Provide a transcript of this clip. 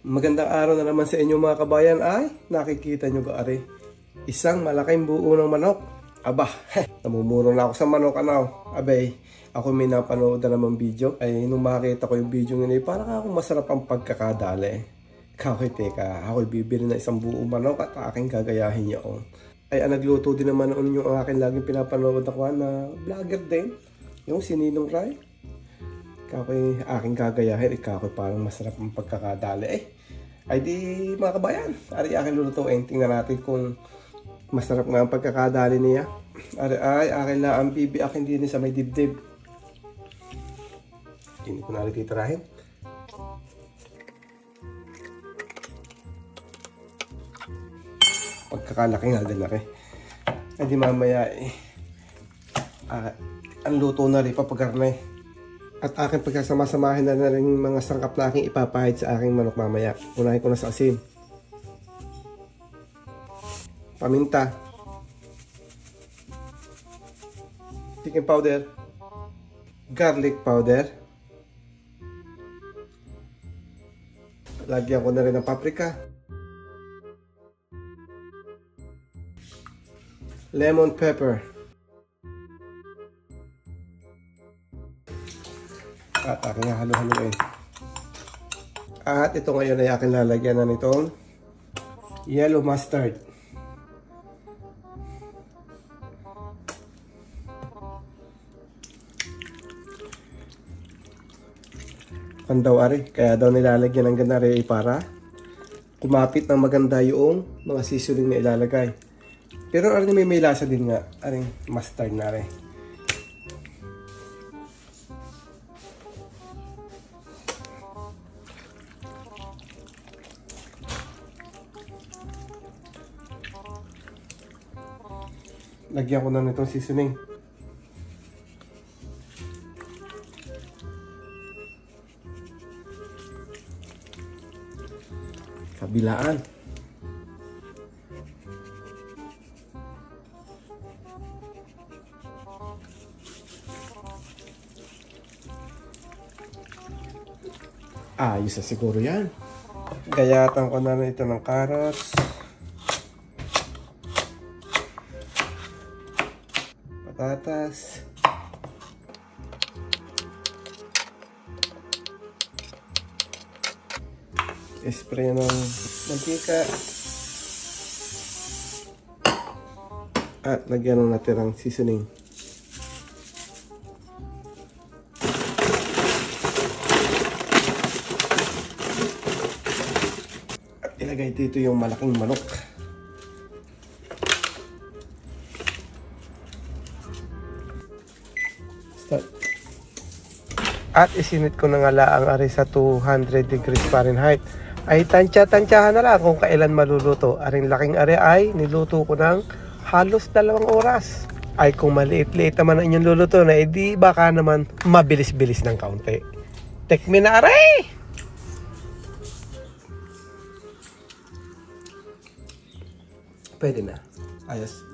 Magandang araw na naman sa inyo mga kabayan. Ay, nakikita nyo ga ari? Isang malaking buo ng manok. Aba, namumuro na ako sa manok Abay, ako may napanood na naman video. Ay, nung makita ko yung video nila, parang ako masarap ang pagkakadali. Kakoy teka, ako'y bibili na isang buong manok at aking gagayahin yun. Ay, nagluto din naman yung aking laging pinapanood ako na vlogger din. Yung si Ninong Ray. Kakoy aking gagayahin, kakoy parang masarap ang pagkakadali. Ay di mga kabayan, ari aking lulutuin. Tingnan natin kung masarap nga ang pagkakadali niya. Ay akin lang ang bibi, akin din sa may dibdib. Hindi ko na rin titirahin. Pagkakalaki nga din laki. Ay di mamaya ang luto na rin papagarnay. At aking pagkasama-samahin na rin mga sangkap na aking ipapahid sa aking manok mamaya. Unahin ko na sa asin. Paminta. Chicken powder. Garlic powder. Lagyan ko na rin ng paprika. Lemon pepper. At aking halo-haloin. At ito ngayon ay aking lalagyan na nitong yellow mustard. Pandaw ari, kaya daw nilalagyan ng ganari para kumapit ng maganda yung mga seasoning na ilalagay. Pero ari may lasa din nga, aring mustard na rin. Lagyan ko na nitong seasoning. Kabilaan. Ayos na siguro yan. Gayatan ko na ito ng carrots. Patatas. Spray ng mantika. At lagyan ng natirang seasoning. At ilagay dito yung malaking manok. At isinit ko na nga laang ari sa 200 degrees Fahrenheit. Ay tansya-tansyahan na lang kung kailan maluluto. Aring laking ari ay niluto ko ng halos 2 oras. Ay kung maliit-liit naman ang inyong luluto na, edi baka naman mabilis-bilis ng kaunti. Tekme na ari! Pwede na. Ayos.